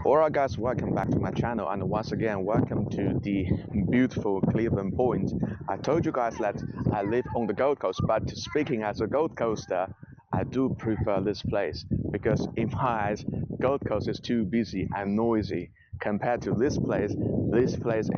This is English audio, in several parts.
Alright guys, welcome back to my channel and once again welcome to the beautiful Cleveland Point. I told you guys that I live on the Gold Coast, but speaking as a Gold Coaster, I do prefer this place because in my eyes, Gold Coast is too busy and noisy. Compared to this place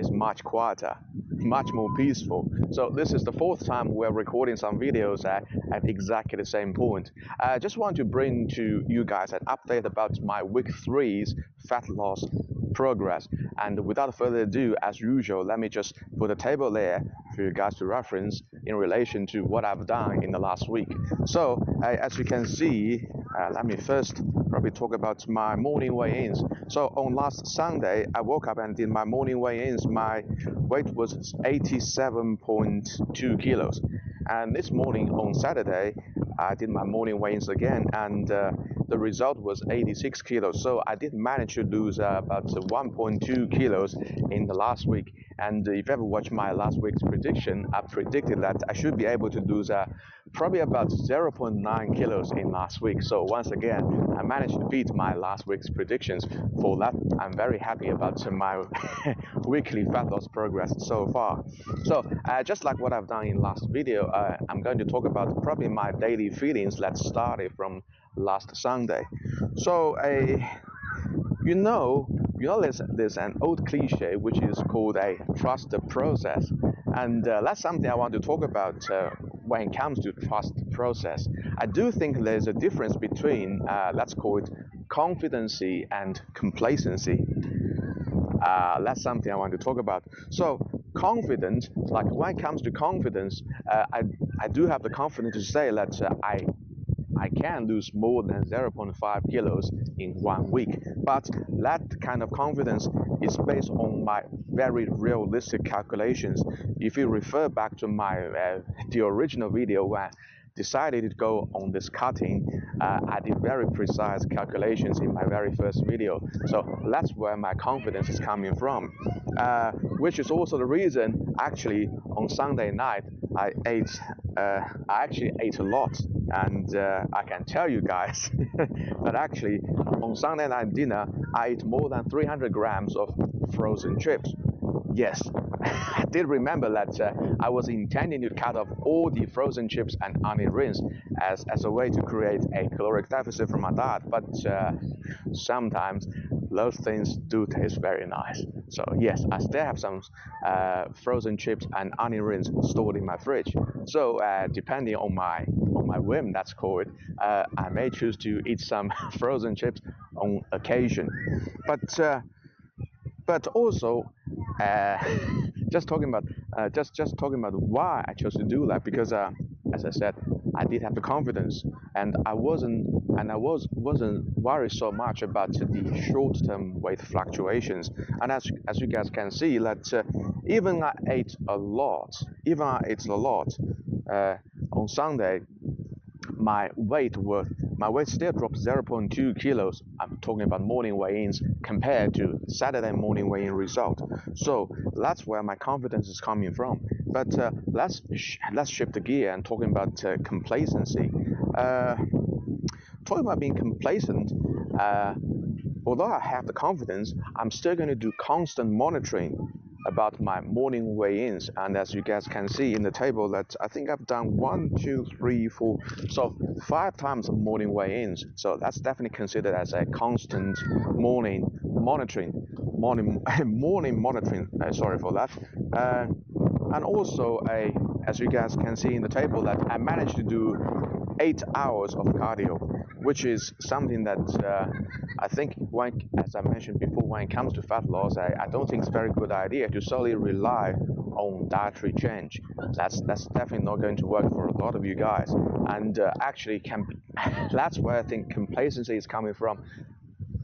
is much quieter, much more peaceful. So this is the fourth time we're recording some videos at exactly the same point. I just want to bring to you guys an update about my week 3's fat loss progress. And without further ado, as usual, let me just put a table there for you guys to reference in relation to what I've done in the last week. So as you can see, let me first probably talk about my morning weigh-ins. So on last Sunday, I woke up and did my morning weigh-ins. My weight was 87.2 kilos. And this morning on Saturday, I did my morning weigh-ins again, and the result was 86 kilos. So I did manage to lose about 1.2 kilos in the last week. And if you ever watched my last week's prediction, I predicted that I should be able to lose probably about 0.9 kilos in last week. So once again, I managed to beat my last week's predictions. For that, I'm very happy about my weekly fat loss progress so far. So just like what I've done in last video, I'm going to talk about probably my daily feelings that started from last Sunday. So you know, there's an old cliche which is called a trust the process, and that's something I want to talk about when it comes to trust the process. I do think there's a difference between let's call it confidency and complacency. That's something I want to talk about. So confidence, like when it comes to confidence, I do have the confidence to say that I can lose more than 0.5 kilos in 1 week. But that kind of confidence is based on my very realistic calculations. If you refer back to my the original video where I decided to go on this cutting, I did very precise calculations in my very first video. So that's where my confidence is coming from, which is also the reason actually on Sunday night I actually ate a lot, and I can tell you guys that actually on Sunday night dinner I ate more than 300 grams of frozen chips. Yes, I did remember that I was intending to cut off all the frozen chips and onion rings as a way to create a caloric deficit from my diet, but sometimes those things do taste very nice. So yes, I still have some frozen chips and onion rings stored in my fridge. So depending on my whim, that's called, I may choose to eat some frozen chips on occasion. But also just talking about just talking about why I chose to do that, because as I said, I did have the confidence, and I wasn't worried so much about the short-term weight fluctuations. And as you guys can see, that even I ate a lot, on Sunday, my weight still dropped 0.2 kilos. I'm talking about morning weigh-ins compared to Saturday morning weigh-in result. So that's where my confidence is coming from. But let's shift the gear and talking about complacency. Talking about being complacent, although I have the confidence, I'm still going to do constant monitoring about my morning weigh-ins. And as you guys can see in the table, that I think I've done 1, 2, 3, 4, so 5 times morning weigh-ins. So that's definitely considered as a constant morning monitoring. Sorry for that. And also, as you guys can see in the table, that I managed to do 8 hours of cardio, which is something that I think, as I mentioned before, when it comes to fat loss, I don't think it's a very good idea to solely rely on dietary change. That's definitely not going to work for a lot of you guys. And actually, that's where I think complacency is coming from.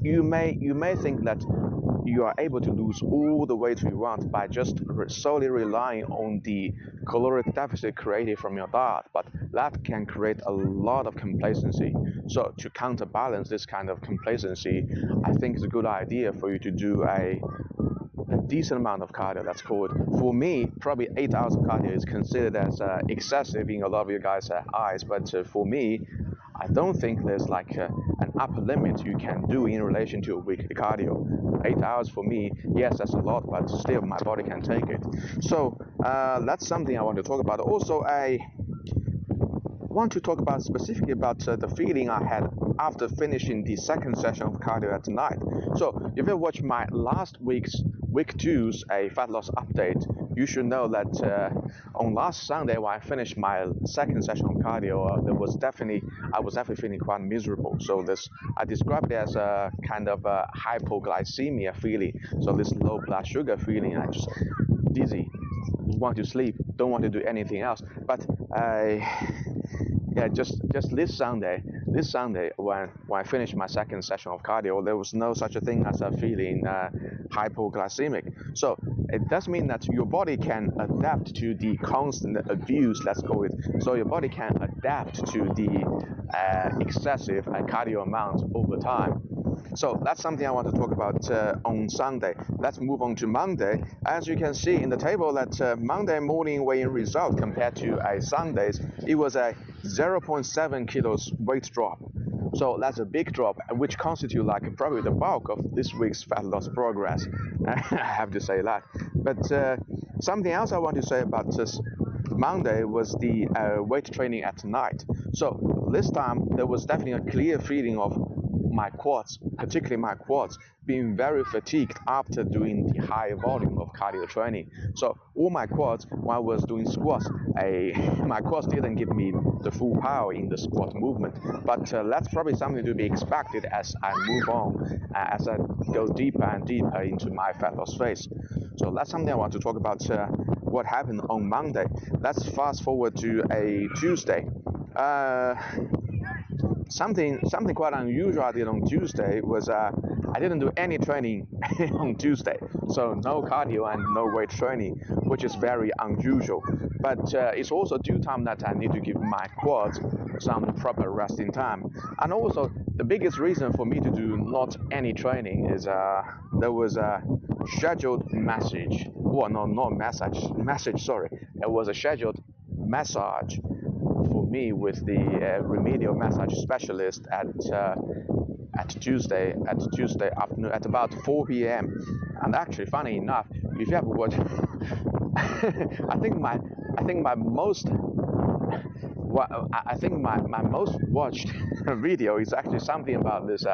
You may think that you are able to lose all the weight you want by just solely relying on the caloric deficit created from your diet, but that can create a lot of complacency. So to counterbalance this kind of complacency, I think it's a good idea for you to do a decent amount of cardio. That's called, for me, probably 8 hours of cardio is considered as excessive in a lot of you guys' eyes, but for me, I don't think there's like an upper limit you can do in relation to a weekly cardio. 8 hours for me, yes, that's a lot, but still my body can take it. So that's something I want to talk about. Also, I want to talk about specifically about the feeling I had after finishing the second session of cardio at night. So if you watch my last week's week two's a fat loss update, you should know that on last Sunday when I finished my second session of cardio, I was definitely feeling quite miserable. So I described it as a kind of a hypoglycemia feeling. So this low blood sugar feeling, I just dizzy, want to sleep, don't want to do anything else. But yeah, just this Sunday when I finished my second session of cardio, there was no such a thing as a feeling hypoglycemic. So it does mean that your body can adapt to the constant abuse, let's go with. So your body can adapt to the excessive cardio amount over time. So that's something I want to talk about on Sunday. Let's move on to Monday. As you can see in the table that Monday morning weigh-in result compared to Sunday's, it was a 0.7 kilos weight drop. So that's a big drop, which constitutes like probably the bulk of this week's fat loss progress. I have to say that. But something else I want to say about this Monday was the weight training at night. So this time there was definitely a clear feeling of my quads, particularly my quads, being very fatigued after doing the high volume of cardio training. So all my quads, when I was doing squats, my quads didn't give me the full power in the squat movement. But that's probably something to be expected as I move on, as I go deeper and deeper into my fat loss phase. So that's something I want to talk about what happened on Monday. Let's fast forward to a Tuesday. Something quite unusual I did on Tuesday was I didn't do any training on Tuesday, so no cardio and no weight training, which is very unusual. But it's also due time that I need to give my quads some proper resting time. And also the biggest reason for me to do not any training is there was a scheduled massage. Well, no, not massage. Sorry, it was a scheduled massage for me with the remedial massage specialist at Tuesday afternoon at about 4 p.m. And actually, funny enough, if you ever watch, I think my most watched video is actually something about this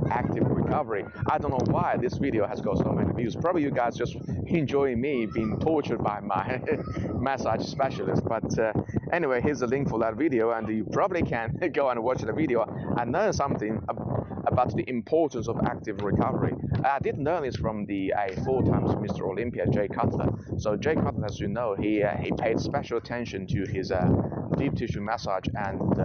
active recovery. I don't know why this video has got so many views. Probably you guys just enjoying me being tortured by my massage specialist. But anyway, here's the link for that video, and you probably can go and watch the video and learn something about the importance of active recovery. I did learn this from the 4 times Mr. Olympia, Jay Cutler. So Jay Cutler, as you know, he paid special attention to his deep tissue massage, and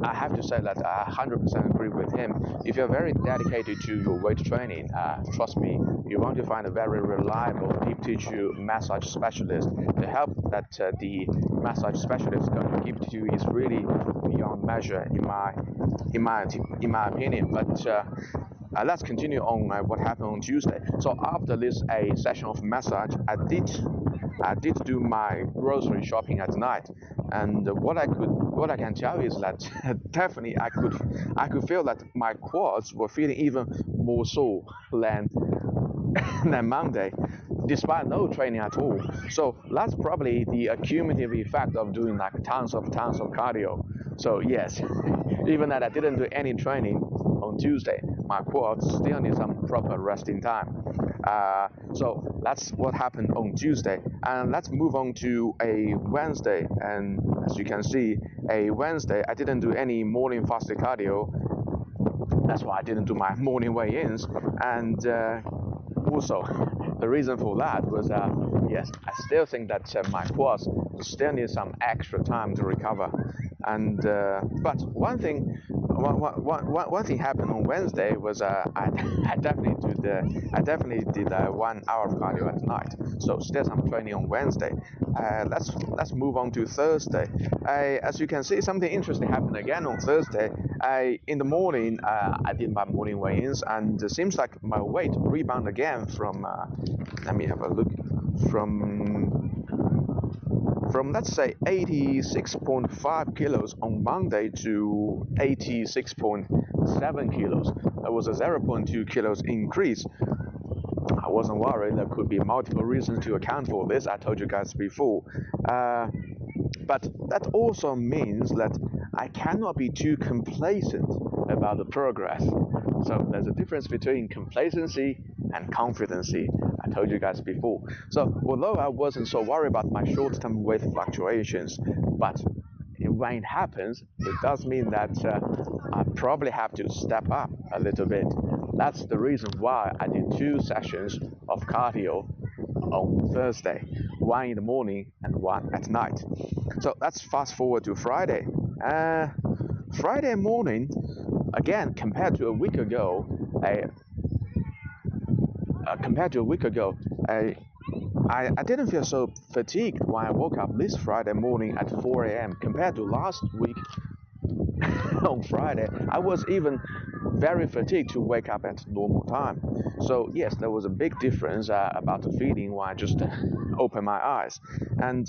I have to say that I 100% agree with him. If you're very dedicated to your weight training, trust me, you want to find a very reliable deep tissue massage specialist to help that the massage specialist going to give to you is really beyond measure in my opinion. But let's continue on what happened on Tuesday. So after this session of massage, I did do my grocery shopping at night, and what I can tell you is that definitely I could feel that my quads were feeling even more sore than Monday, despite no training at all. So that's probably the cumulative effect of doing like tons of cardio. So yes, even that I didn't do any training on Tuesday, my quads still need some proper resting time. So that's what happened on Tuesday, and let's move on to a Wednesday. And as you can see, a Wednesday I didn't do any morning fasted cardio. That's why I didn't do my morning weigh-ins, and also the reason for that was yes, I still think that my quads still need some extra time to recover. And but one thing happened on Wednesday was I definitely did 1 hour of cardio at night. So still some training on Wednesday. Let's move on to Thursday. As you can see, something interesting happened again on Thursday. In the morning I did my morning weigh-ins, and it seems like my weight rebounded again from let me have a look, from from let's say 86.5 kilos on Monday to 86.7 kilos. That was a 0.2 kilos increase. I wasn't worried. There could be multiple reasons to account for this. I told you guys before. But that also means that I cannot be too complacent about the progress. So there's a difference between complacency and confidency. I told you guys before. So although I wasn't so worried about my short-term weight fluctuations, but when it happens, it does mean that I probably have to step up a little bit. That's the reason why I did 2 sessions of cardio on Thursday, one in the morning and one at night. So let's fast forward to Friday. Friday morning, again, compared to a week ago, I didn't feel so fatigued when I woke up this Friday morning at 4 a.m. compared to last week on Friday. I was even very fatigued to wake up at normal time. So yes, there was a big difference about the feeling when I just opened my eyes. And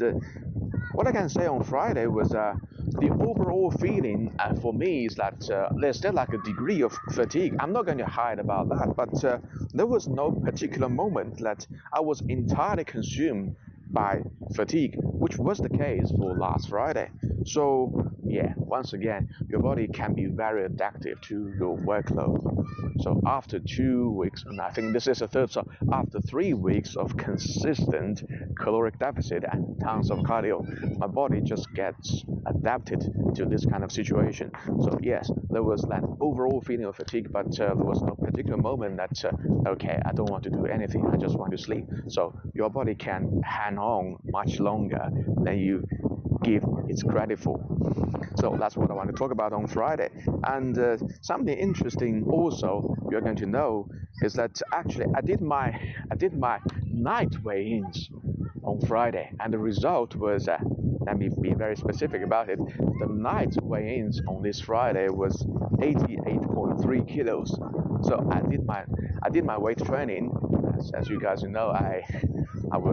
what I can say on Friday was the overall feeling for me is that there's still like a degree of fatigue. I'm not going to hide about that, but there was no particular moment that I was entirely consumed by fatigue, which was the case for last Friday. So yeah, once again, your body can be very adaptive to your workload. So after 2 weeks, and I think this is the third, so after 3 weeks of consistent caloric deficit and tons of cardio, my body just gets adapted to this kind of situation. So yes, there was that overall feeling of fatigue, but there was no particular moment that, okay, I don't want to do anything, I just want to sleep. So your body can hang on much longer than you give its credit for. So that's what I want to talk about on Friday. And something interesting also you're going to know is that actually I did my night weigh-ins on Friday, and the result was let me be very specific about it. The night weigh-ins on this Friday was 88.3 kilos. So I did my weight training. As you guys know,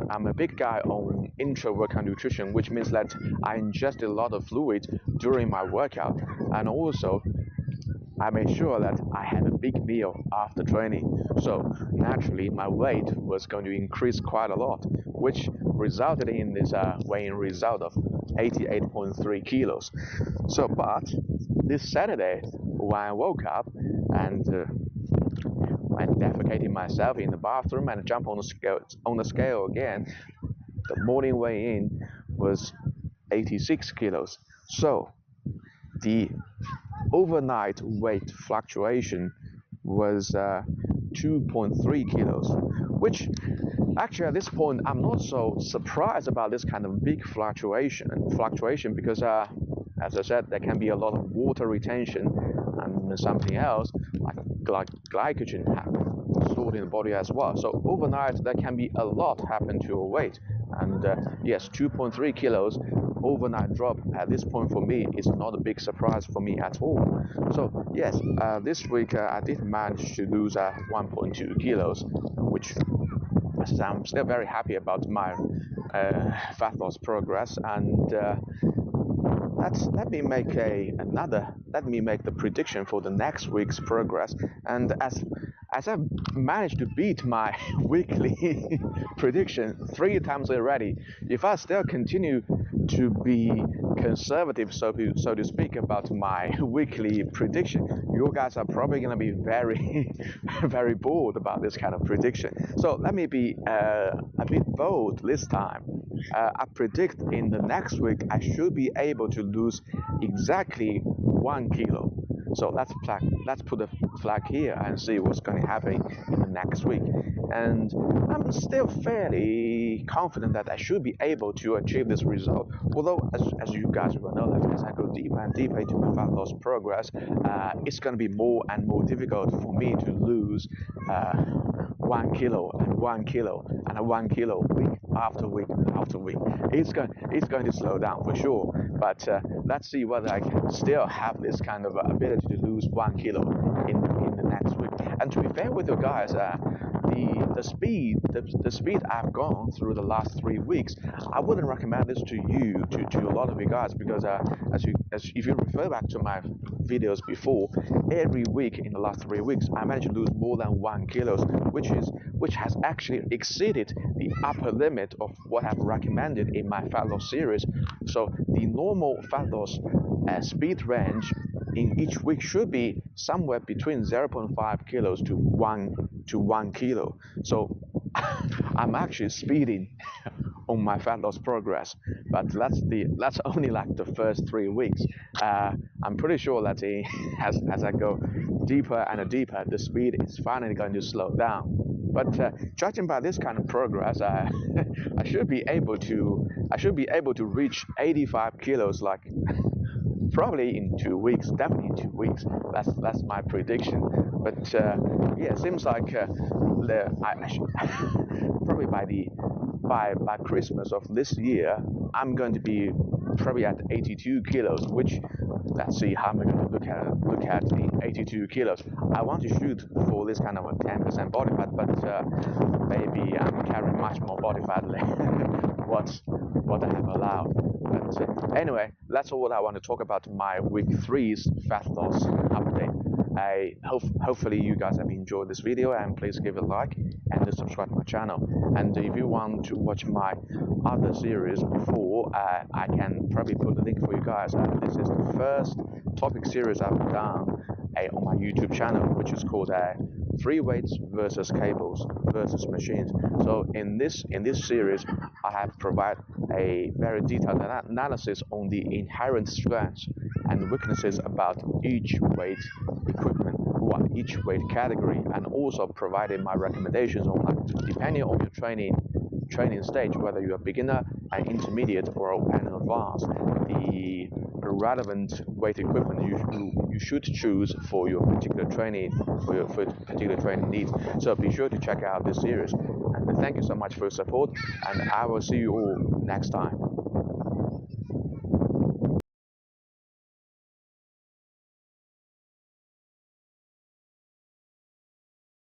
I'm a big guy on intra-workout nutrition, which means that I ingested a lot of fluid during my workout, and also I made sure that I had a big meal after training. So naturally, my weight was going to increase quite a lot, which resulted in this weighing result of 88.3 kilos. So, but this Saturday, when I woke up and I defecated myself in the bathroom and jumped on the scale again, the morning weigh-in was 86 kilos. So the overnight weight fluctuation was 2.3 kilos, which actually at this point I'm not so surprised about this kind of big fluctuation because as I said, there can be a lot of water retention and something else like glycogen stored in the body as well. So overnight there can be a lot happen to your weight, and yes, 2.3 kilos overnight drop at this point for me is not a big surprise for me at all. So yes, this week I did manage to lose 1.2 kilos, which I'm still very happy about my fat loss progress. And let me make the prediction for the next week's progress. And as I've managed to beat my weekly prediction 3 times already, if I still continue to be conservative, so to speak, about my weekly prediction, you guys are probably going to be very, very bored about this kind of prediction. So let me be a bit bold this time. I predict in the next week I should be able to lose exactly 1 kilo. So let's put a flag here and see what's going to happen in the next week. And I'm still fairly confident that I should be able to achieve this result. Although, as you guys will know, that as I go deeper and deeper into my fat loss progress, it's going to be more and more difficult for me to lose 1 kilo and 1 kilo and 1 kilo week after week after week. It's going to slow down for sure. But let's see whether I can still have this kind of ability to lose 1 kilo in the next week. And to be fair with you guys, the speed I've gone through the last 3 weeks, I wouldn't recommend this to you to a lot of you guys, because as if you refer back to my videos before, every week in the last 3 weeks I managed to lose more than 1 kilos, which has actually exceeded the upper limit of what I've recommended in my fat loss series. So the normal fat loss speed range in each week should be somewhere between 0.5 kilos to 1 kilo. So I'm actually speeding on my fat loss progress, but that's only like the first 3 weeks. I'm pretty sure that as I go deeper and deeper, the speed is finally going to slow down. But judging by this kind of progress, I should be able to reach 85 kilos like probably in 2 weeks, definitely in 2 weeks. That's my prediction. But yeah, it seems like probably by Christmas of this year, I'm going to be probably at 82 kilos. Which, let's see how I'm going to look at in 82 kilos. I want to shoot for this kind of a 10% body fat, but maybe I'm carrying much more body fat than what I have allowed. But anyway, that's all I want to talk about my week 3's fat loss update. Hopefully you guys have enjoyed this video, and please give it a like and subscribe to my channel. And if you want to watch my other series before, I can probably put the link for you guys. This is the first topic series I've done on my YouTube channel, which is called free weights versus cables versus machines. So in this series, I have provided a very detailed analysis on the inherent strengths and weaknesses about each weight equipment or each weight category, and also provided my recommendations on, like, depending on your training stage, whether you're a beginner, an intermediate, or an advanced, the relevant weight equipment you should choose for your particular training, for particular training needs. So be sure to check out this series, and thank you so much for your support, and I will see you all next time.